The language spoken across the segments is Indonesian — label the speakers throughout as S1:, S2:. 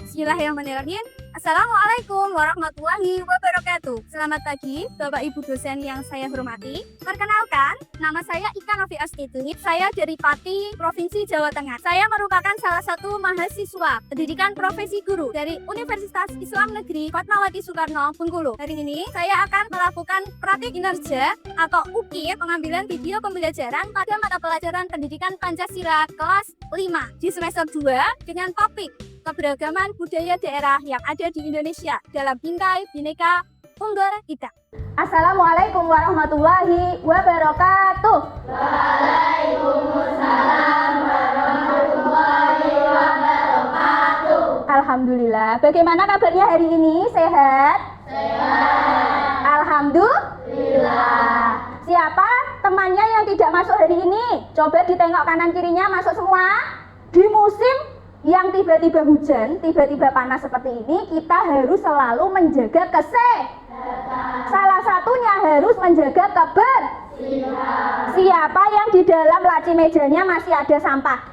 S1: Bismillahirrahmanirrahim. Assalamualaikum warahmatullahi wabarakatuh. Selamat pagi Bapak Ibu dosen yang saya hormati. Perkenalkan, nama saya Ika Novi Astuti. Saya dari Pati, Provinsi Jawa Tengah. Saya merupakan salah satu mahasiswa pendidikan profesi guru dari Universitas Islam Negeri Fatmawati Soekarno, Bengkulu. Hari ini saya akan melakukan praktik kinerja atau UKIP, pengambilan video pembelajaran pada mata pelajaran pendidikan Pancasila kelas 5 di semester 2 dengan topik keberagaman budaya daerah yang ada di Indonesia dalam Bingkai Bhinneka Tunggal Ika. Assalamualaikum warahmatullahi wabarakatuh.
S2: Waalaikumsalam warahmatullahi wabarakatuh.
S1: Alhamdulillah. Bagaimana kabarnya hari ini? Sehat?
S2: Sehat.
S1: Alhamdulillah. Siapa temannya yang tidak masuk hari ini? Coba ditengok kanan kirinya, masuk semua. Di musim yang tiba-tiba hujan, tiba-tiba panas seperti ini, kita harus selalu menjaga kesehatan. Salah satunya harus menjaga kebersihan. Siapa yang di dalam laci mejanya masih ada sampah?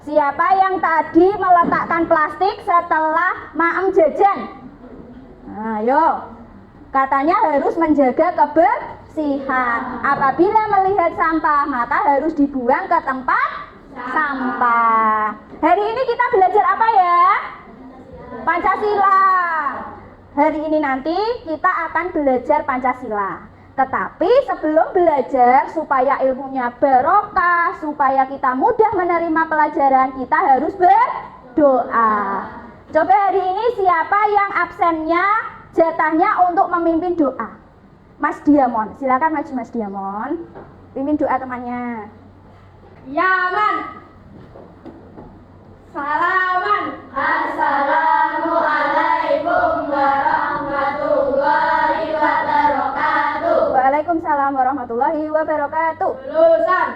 S1: Siapa yang tadi meletakkan plastik setelah maem jajan? Ayo, katanya harus menjaga kebersihan. Apabila melihat sampah, maka harus dibuang ke tempat sampah. Hari ini kita belajar apa ya? Pancasila. Hari ini nanti kita akan belajar Pancasila. Tetapi sebelum belajar, supaya ilmunya barokah, supaya kita mudah menerima pelajaran, kita harus berdoa. Coba hari ini siapa yang absennya jatahnya untuk memimpin doa? Mas Diamond, silakan maju Mas Diamond. Pimpin doa temannya. Yaman, salaman,
S2: Assalamualaikum warahmatullahi wabarakatuh.
S1: Waalaikumsalam warahmatullahi wabarakatuh.
S2: Lulusan,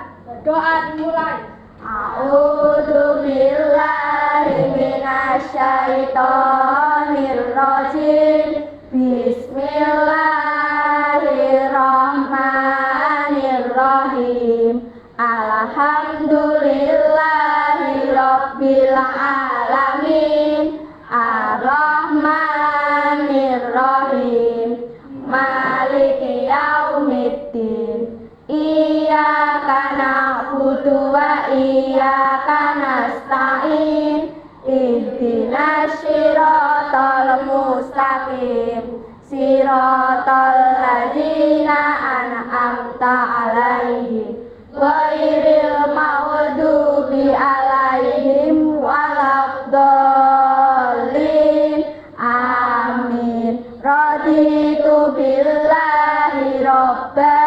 S2: doa dimulai. A'udzu billahi minasyaitonir rajim. Bismillahirrahmanirrahim. Alhamdulillahi rabbil alamin. Ar-Rahmanir-Rahim. Maliki yaumiddin. Iyyaka na'budu wa iyyaka nasta'in. Ihdinas siratal mustaqim. Siratal ladzina an'amta 'alaihim ghairil maghdubi 'alaihim waladdallin. Amin. Raditu billahi robba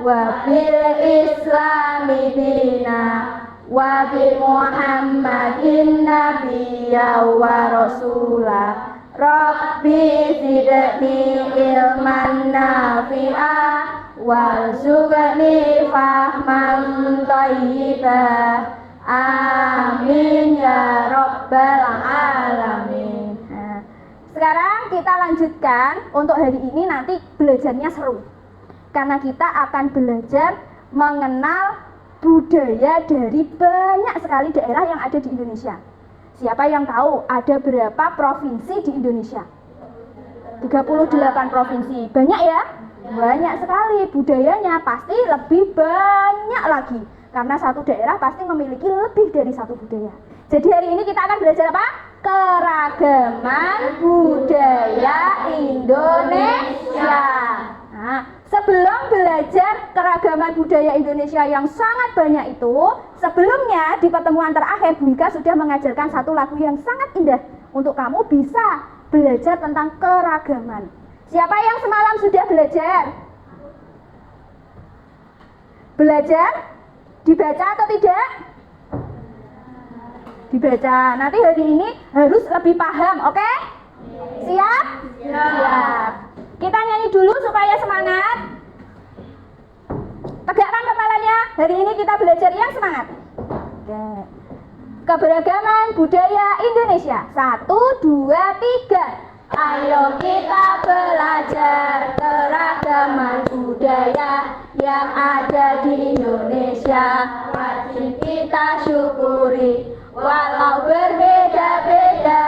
S2: wa bil islami dina wa bi Muhammadin nabiyya wa rasulah. Rabbi zidni ilman nafi'ah warzuqni fahman thayyibah. Amin ya rabbal alamin. Nah, sekarang kita lanjutkan. Untuk hari ini nanti belajarnya seru, karena kita akan belajar mengenal budaya dari banyak sekali daerah yang ada di Indonesia. Siapa yang tahu ada berapa provinsi di Indonesia? 38 provinsi. Banyak ya? Banyak sekali. Budayanya pasti lebih banyak lagi, karena satu daerah pasti memiliki lebih dari satu budaya. Jadi hari ini kita akan belajar apa? Keragaman budaya Indonesia. Nah, sebelum belajar keragaman budaya Indonesia yang sangat banyak itu, sebelumnya di pertemuan terakhir Bu Ika sudah mengajarkan satu lagu yang sangat indah untuk kamu bisa belajar tentang keragaman. Siapa yang semalam sudah belajar? Belajar? Dibaca atau tidak? Dibaca. Nanti hari ini harus lebih paham, oke? Siap? Siap. Kita nyanyi dulu supaya semangat. Tegakkan kepalanya. Hari ini kita belajar yang semangat. Oke. Keberagaman budaya Indonesia. 1, 2, 3. Ayo kita belajar keragaman budaya yang ada di Indonesia. Wajib kita syukuri, walau berbeda-beda.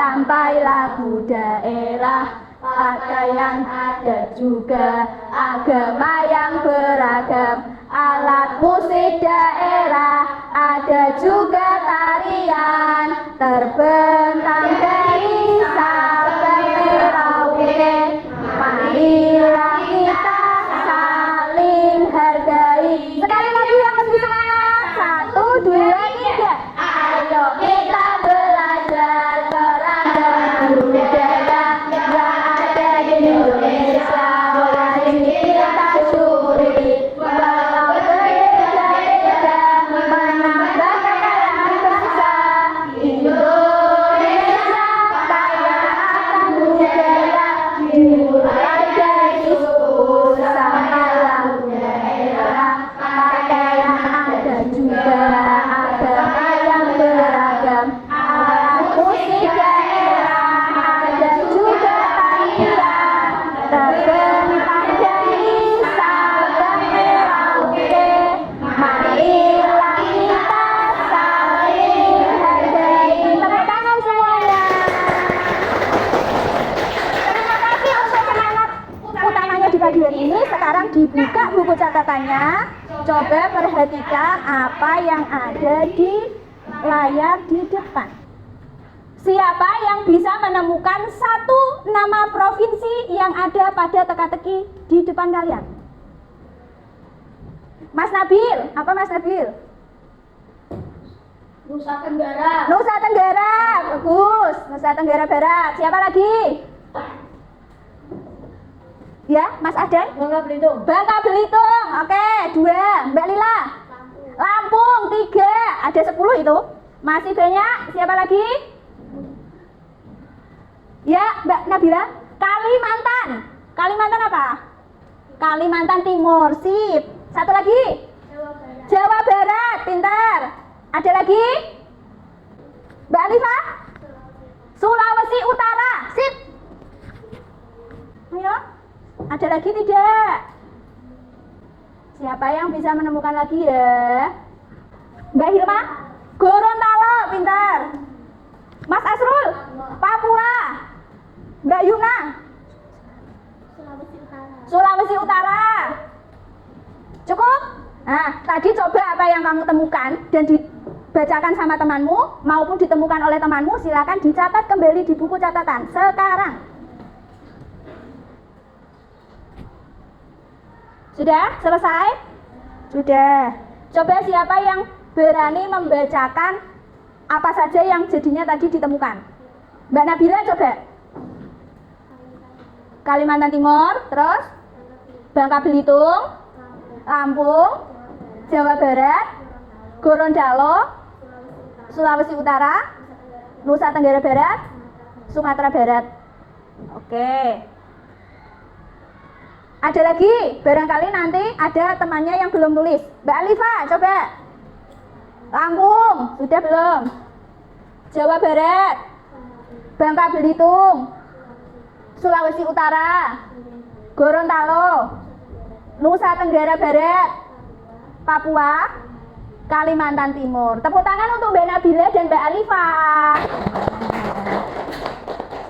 S1: sampai lagu daerah, pakaian ada juga, agama yang beragam, alat musik daerah, ada juga tarian, terbentang dari Sabang Merauke. Marilah kita saling hargai. Sekali lagi yang lebih semangat. 1, 2, 3. Ayo kita belajar keragaman budaya yang ada di Indonesia. Wajib kita syukuri walau berbeda-beda, menambah kekayaan bangsa. Indonesia kaya akan budaya, dimulai dari suku sampai lagu daerah, pakaian ada juga, agama yang beragam, alat musik daerah, ada juga tarian, terbentang dari Sabang Merauke. Marilah kita saling hargai. Tepuk tangan semuanya. Terima kasih untuk semangat utamanya di pagi hari ini. Sekarang dibuka buku catatannya. Coba perhatikan apa yang ada di layar di depan. Siapa yang bisa menemukan satu nama provinsi yang ada pada teka-teki di depan kalian? Mas Nabil, apa Mas Nabil?
S2: Nusa Tenggara.
S1: Nusa Tenggara, bagus. Nusa Tenggara Barat. Siapa lagi? Ya, Mas Adan?
S2: Bangka Belitung.
S1: Bangka Belitung. Oke, 2. Mbak Lila? Lampung 3. Ada 10 itu. Masih banyak. Siapa lagi? Ya, Mbak Nabila? Kalimantan. Kalimantan apa? Kalimantan Timur. Sip. Satu lagi? Jawa Barat. Pintar. Ada lagi? Mbak Alifah? Sulawesi Utara. Sip. Ayo. Ada lagi tidak? Siapa yang bisa menemukan lagi ya? Mbak Hilma? Gorontalo. Pintar. Mas Asrul? Papua. Mbak Yuna? Sulawesi Utara. Cukup? Nah, tadi coba apa yang kamu temukan dan dibacakan sama temanmu maupun ditemukan oleh temanmu, silakan dicatat kembali di buku catatan sekarang. Sudah? Selesai? Sudah. Coba siapa yang berani membacakan apa saja yang jadinya tadi ditemukan? Mbak Nabila coba. Kalimantan Timur, terus Bangka Belitung, Lampung, Jawa Barat, Gorontalo, Sulawesi Utara, Nusa Tenggara Barat, Sumatera Barat. Oke. Ada lagi? Barangkali nanti ada temannya yang belum tulis. Mbak Alifa, coba. Lampung, sudah belum? Jawa Barat, Bangka Belitung, Sulawesi Utara, Gorontalo, Nusa Tenggara Barat, Papua, Kalimantan Timur. Tepuk tangan untuk Mbak Nabila dan Mbak Alifa.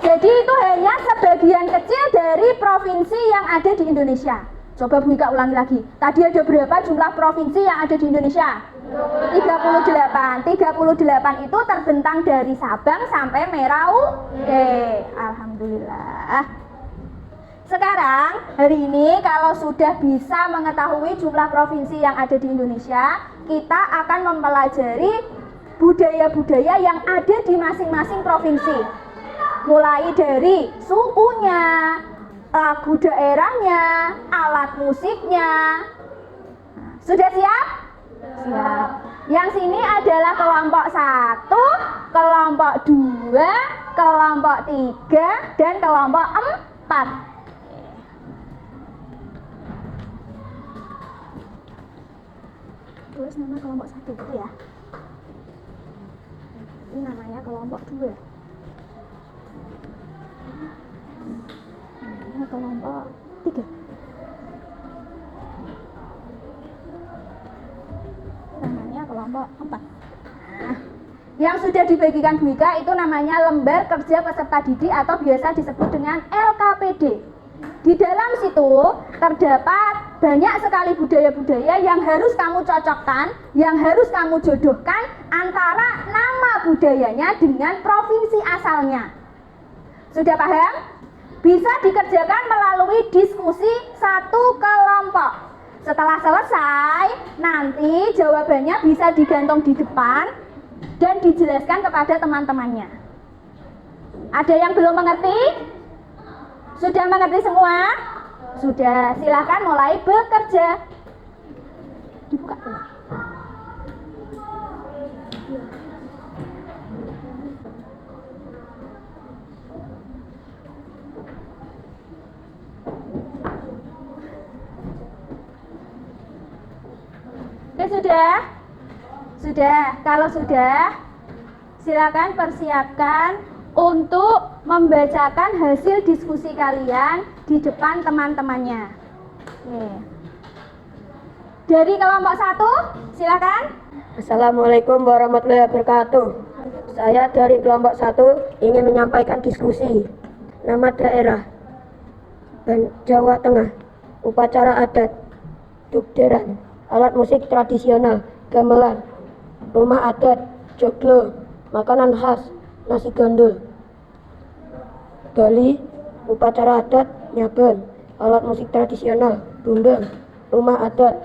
S1: Jadi itu hanya sebagian kecil dari provinsi yang ada di Indonesia. Coba Bu Ika ulangi lagi. Tadi ada berapa jumlah provinsi yang ada di Indonesia? 38. 38 itu terbentang dari Sabang sampai Merauke. Alhamdulillah. Sekarang hari ini kalau sudah bisa mengetahui jumlah provinsi yang ada di Indonesia, kita akan mempelajari budaya-budaya yang ada di masing-masing provinsi. Mulai dari sukunya, lagu daerahnya, alat musiknya. Sudah siap? Siap. Yang sini adalah kelompok 1, kelompok 2, kelompok 3, dan kelompok 4. Tulis nama kelompok 1 gitu ya. Ini namanya kelompok 2. Namanya kelompok 3. Namanya kelompok 4. Nah, Yang sudah dibagikan Bu Ika itu namanya lembar kerja peserta didik atau biasa disebut dengan LKPD. Di dalam situ terdapat banyak sekali budaya-budaya yang harus kamu cocokkan, yang harus kamu jodohkan antara nama budayanya dengan provinsi asalnya. Sudah paham? Bisa dikerjakan melalui diskusi satu kelompok. Setelah selesai, nanti jawabannya bisa digantung di depan dan dijelaskan kepada teman-temannya. Ada yang belum mengerti? Sudah mengerti semua? Sudah, silakan mulai bekerja. Dibuka dulu. Oke, sudah? Sudah. Kalau sudah, silakan persiapkan untuk membacakan hasil diskusi kalian di depan teman-temannya. Oke. Dari kelompok 1, silakan.
S3: Assalamualaikum warahmatullahi wabarakatuh. Saya dari kelompok 1 ingin menyampaikan diskusi. Nama daerah Jawa Tengah, upacara adat, dugderan, alat musik tradisional, gamelan, rumah adat, joglo, makanan khas, nasi gandul. Bali, upacara adat, nyaben, alat musik tradisional, bumbang, rumah adat,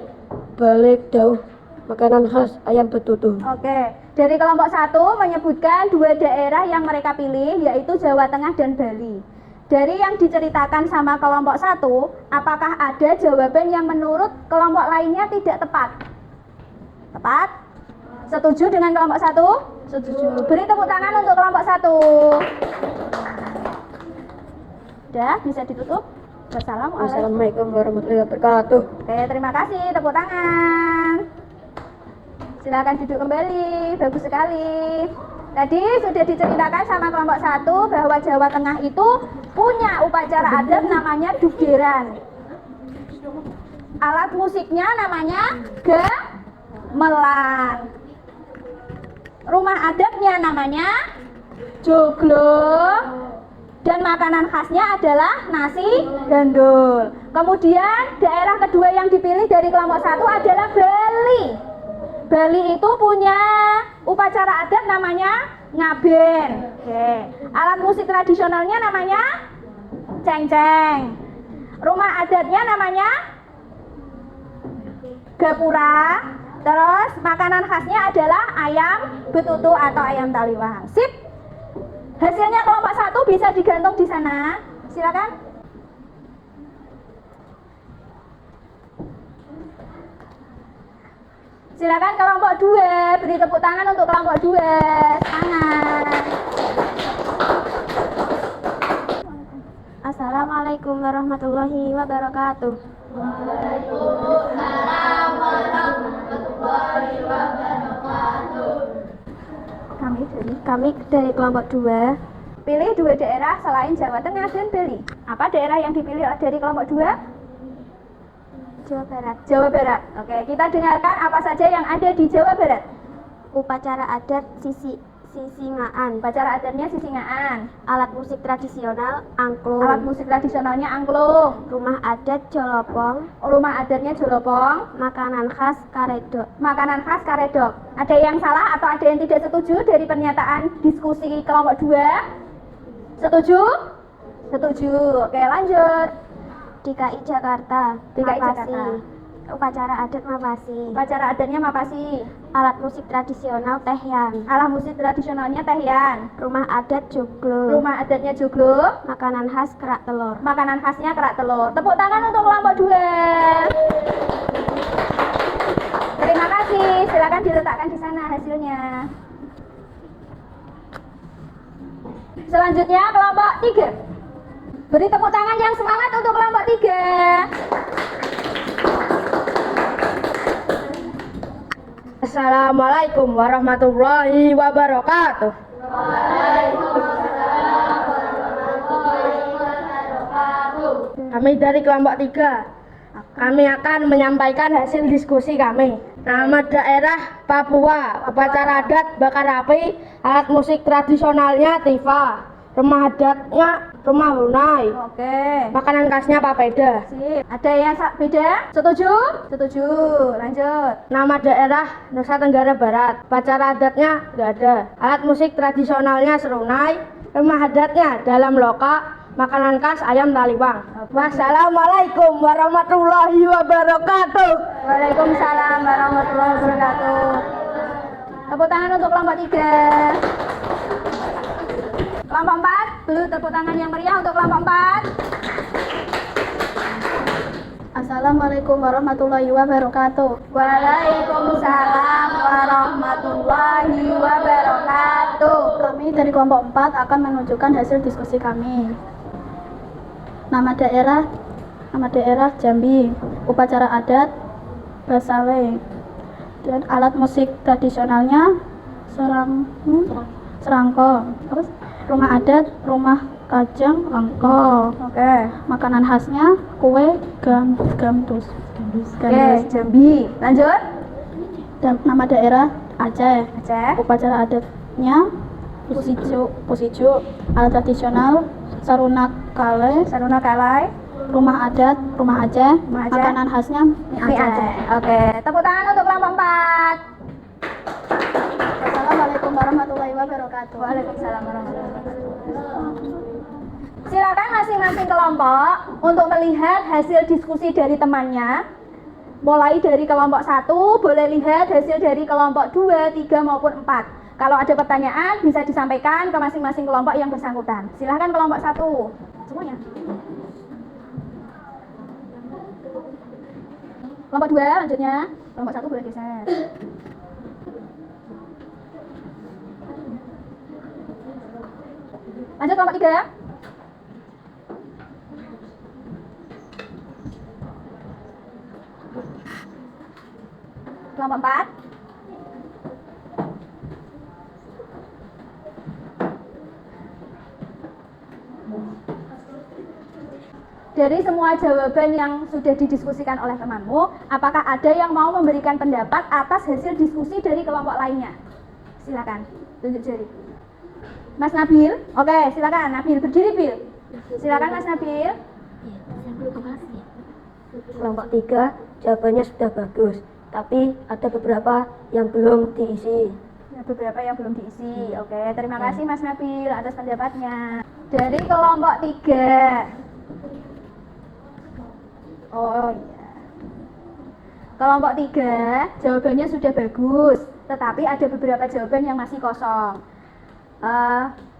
S3: balik dauh, makanan khas, ayam betutu.
S1: Oke, dari kelompok 1 menyebutkan 2 daerah yang mereka pilih, yaitu Jawa Tengah dan Bali. Dari yang diceritakan sama kelompok 1, apakah ada jawaban yang menurut kelompok lainnya tidak tepat? Tepat? Setuju dengan kelompok 1? Setuju. Beri tepuk tangan untuk kelompok 1. Sudah, bisa ditutup.
S3: Wassalamualaikum warahmatullahi wabarakatuh.
S1: Oke, terima kasih. Tepuk tangan. Silakan duduk kembali. Bagus sekali. Tadi sudah diceritakan sama kelompok 1 bahwa Jawa Tengah itu punya upacara adat namanya dugderan. Alat musiknya namanya gamelan. Rumah adatnya namanya joglo. Dan makanan khasnya adalah nasi gandul. Kemudian daerah kedua yang dipilih dari kelompok 1 adalah Bali. Bali itu punya upacara adat namanya ngaben. Oke. Alat musik tradisionalnya namanya cengceng. Rumah adatnya namanya gapura. Terus makanan khasnya adalah ayam betutu atau ayam taliwang. Sip. Hasilnya kelompok 1 bisa digantung di sana. Silakan. Silakan kelompok 2, beri tepuk tangan untuk kelompok 2. Semangat.
S2: Assalamualaikum warahmatullahi wabarakatuh.
S3: Waalaikumsalam warahmatullahi wabarakatuh.
S2: Kami dari kelompok 2
S1: Pilih 2 daerah selain Jawa Tengah dan Bali. Apa daerah yang dipilih dari kelompok 2?
S2: Jawa Barat.
S1: Jawa Barat. Oke, kita dengarkan apa saja yang ada di Jawa Barat.
S2: Upacara adat Sisingaan.
S1: Upacara adatnya Sisingaan.
S2: Alat musik tradisional angklung.
S1: Alat musik tradisionalnya angklung.
S2: Rumah adat Jolopong.
S1: Rumah adatnya Jolopong.
S2: Makanan khas Karedok.
S1: Makanan khas Karedok. Ada yang salah atau ada yang tidak setuju dari pernyataan diskusi kelompok 2? Setuju? Setuju. Oke, lanjut.
S2: DKI Jakarta.
S1: DKI
S2: Mapasi.
S1: Jakarta.
S2: Upacara adat Mapasi.
S1: Upacara adatnya Mapasi.
S2: Alat musik tradisional Tehyan.
S1: Alat musik tradisionalnya Tehyan.
S2: Rumah adat Joglo.
S1: Rumah adatnya Joglo.
S2: Makanan khas kerak telur.
S1: Makanan khasnya kerak telur. Tepuk tangan untuk kelompok 2. Terima kasih. Silakan diletakkan di sana hasilnya. Selanjutnya kelompok 3. Beri tepuk tangan yang semangat untuk kelompok 3.
S3: Assalamualaikum warahmatullahi wabarakatuh. Kami dari kelompok 3. Kami akan menyampaikan hasil diskusi kami.
S2: Nama daerah Papua, upacara adat bakar api, alat musik tradisionalnya tifa, rumah adatnya rumah lunai,
S1: Oke.
S2: makanan khasnya papeda.
S1: Sip. Ada yang beda? Setuju? Setuju. Lanjut.
S2: Nama daerah Nusa Tenggara Barat, upacara adatnya nggak ada, alat musik tradisionalnya serunai, rumah adatnya dalam loka, makanan khas ayam taliwang. Wassalamualaikum warahmatullahi wabarakatuh.
S1: Waalaikumsalam warahmatullahi wabarakatuh. Tepuk tangan untuk kelompok 3. Kelompok 4, dulu tepuk tangan yang meriah untuk kelompok 4.
S2: Assalamualaikum warahmatullahi wabarakatuh.
S1: Waalaikumsalam warahmatullahi wabarakatuh.
S2: Kami dari kelompok 4 akan menunjukkan hasil diskusi kami. Nama daerah Jambi, upacara adat Basawe, dan alat musik tradisionalnya serangko. Terus rumah adat rumah kajang angko.
S1: Oke.
S2: Makanan khasnya kue gandus.
S1: Oke, Jambi. Lanjut.
S2: Dan nama daerah Aceh,
S1: Aceh.
S2: upacara adatnya Pusijo, alat tradisional saruna kale,
S1: Saruna Kalai.
S2: rumah adat rumah Aceh,
S1: Rumah Aceh.
S2: makanan khasnya mie
S1: Mie
S2: Aceh.
S1: Aceh. Oke, tepuk tangan untuk kelompok 4.
S2: Assalamualaikum warahmatullahi wabarakatuh.
S1: Waalaikumsalam warahmatullahi wabarakatuh. Silakan masing-masing kelompok untuk melihat hasil diskusi dari temannya. Mulai dari kelompok 1, boleh lihat hasil dari kelompok 2, 3 maupun 4. Kalau ada pertanyaan bisa disampaikan ke masing-masing kelompok yang bersangkutan. Silakan kelompok 1. Semuanya. Kelompok 2 lanjutnya. Kelompok 1 boleh geser. Lanjut kelompok 3. Kelompok 4. Dari semua jawaban yang sudah didiskusikan oleh temanmu, apakah ada yang mau memberikan pendapat atas hasil diskusi dari kelompok lainnya? Silakan, tunjuk jari. Mas Nabil, oke, silakan Nabil, berdiri Bil. Silakan Mas Nabil.
S3: Kelompok 3 jawabannya sudah bagus, tapi ada beberapa yang belum diisi.
S1: Beberapa yang belum diisi. Oke, terima kasih Mas Nabil atas pendapatnya. Dari kelompok 3. Oh iya. Kelompok 3 jawabannya sudah bagus, tetapi ada beberapa jawaban yang masih kosong.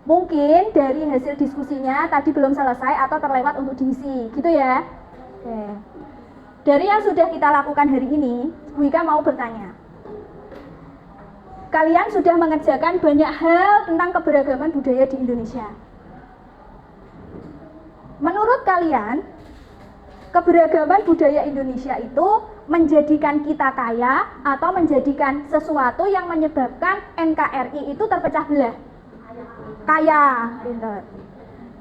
S1: Mungkin dari hasil diskusinya tadi belum selesai atau terlewat untuk diisi, gitu ya. Oke. Dari yang sudah kita lakukan hari ini, Bu Ika mau bertanya. Kalian sudah mengerjakan banyak hal tentang keberagaman budaya di Indonesia. Menurut kalian, keberagaman budaya Indonesia itu menjadikan kita kaya atau menjadikan sesuatu yang menyebabkan NKRI itu terpecah belah? Kaya, pintar.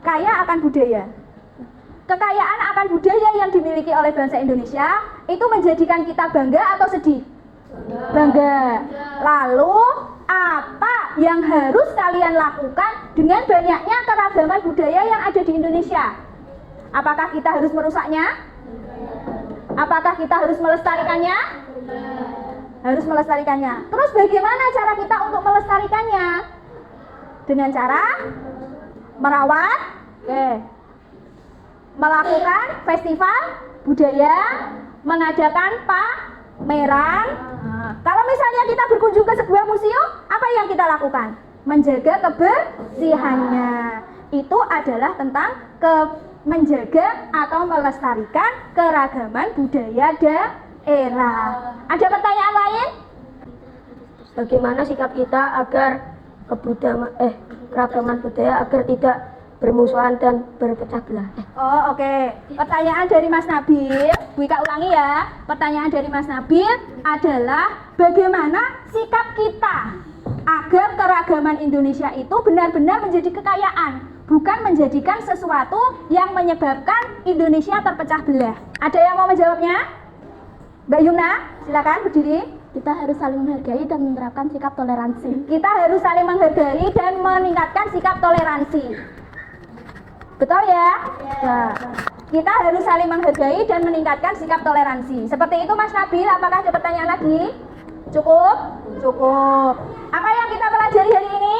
S1: Kaya akan budaya. Kekayaan akan budaya yang dimiliki oleh bangsa Indonesia itu menjadikan kita bangga atau sedih? Bangga. Lalu apa yang harus kalian lakukan dengan banyaknya keragaman budaya yang ada di Indonesia? Apakah kita harus merusaknya? Apakah kita harus melestarikannya? Harus melestarikannya. Terus bagaimana cara kita untuk melestarikannya? Dengan cara merawat, melakukan festival budaya, mengadakan pameran. Kalau misalnya kita berkunjung ke sebuah museum, apa yang kita lakukan? Menjaga kebersihannya. Itu adalah tentang menjaga atau melestarikan keragaman budaya daerah. Ada pertanyaan lain?
S3: Bagaimana sikap kita agar keragaman budaya agar tidak bermusuhan dan berpecah belah?
S1: Oh, oke. Pertanyaan dari Mas Nabil, Bu Ika ulangi ya. Pertanyaan dari Mas Nabil adalah bagaimana sikap kita agar keragaman Indonesia itu benar-benar menjadi kekayaan, bukan menjadikan sesuatu yang menyebabkan Indonesia terpecah belah. Ada yang mau menjawabnya? Mbak Yumna, silakan berdiri.
S2: Kita harus saling menghargai dan menerapkan sikap toleransi.
S1: Kita harus saling menghargai dan meningkatkan sikap toleransi. Betul ya? Ya. Kita harus saling menghargai dan meningkatkan sikap toleransi. Seperti itu Mas Nabil, apakah ada pertanyaan lagi? Cukup? Cukup. Apa yang kita pelajari hari ini?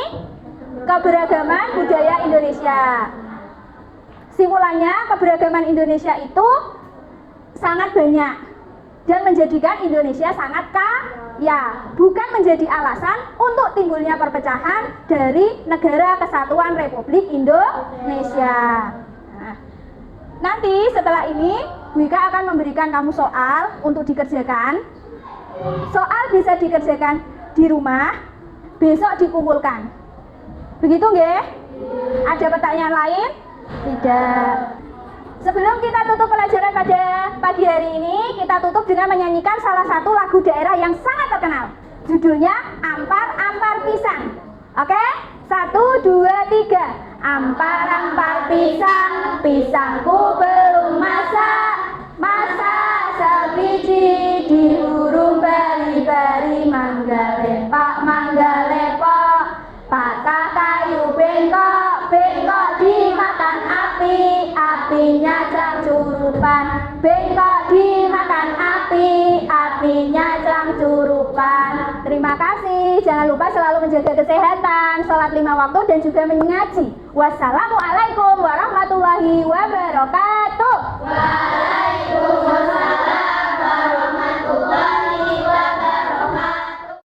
S1: Keberagaman budaya Indonesia. Simpulannya, keberagaman Indonesia itu sangat banyak dan menjadikan Indonesia sangat kaya, bukan menjadi alasan untuk timbulnya perpecahan dari Negara Kesatuan Republik Indonesia. Nah, nanti setelah ini Bu Ika akan memberikan kamu soal untuk dikerjakan. Soal bisa dikerjakan di rumah, besok dikumpulkan. Begitu nggih? Ada pertanyaan lain? Tidak. Sebelum kita tutup pelajaran pada pagi hari ini, kita tutup dengan menyanyikan salah satu lagu daerah yang sangat terkenal. Judulnya Ampar-Ampar Pisang. Oke? 1, 2, 3. Ampar-ampar pisang, pisangku belum masak. Masak sebiji di hurung beri-beri. Mangga lepak, mangga lepok. Patah kayu bengkok, bengkok dimakan api, apinya jam curupan. Bengkok dimakan api, apinya jam curupan. Terima kasih, jangan lupa selalu menjaga kesehatan, sholat 5 waktu dan juga mengaji. Wassalamualaikum warahmatullahi wabarakatuh.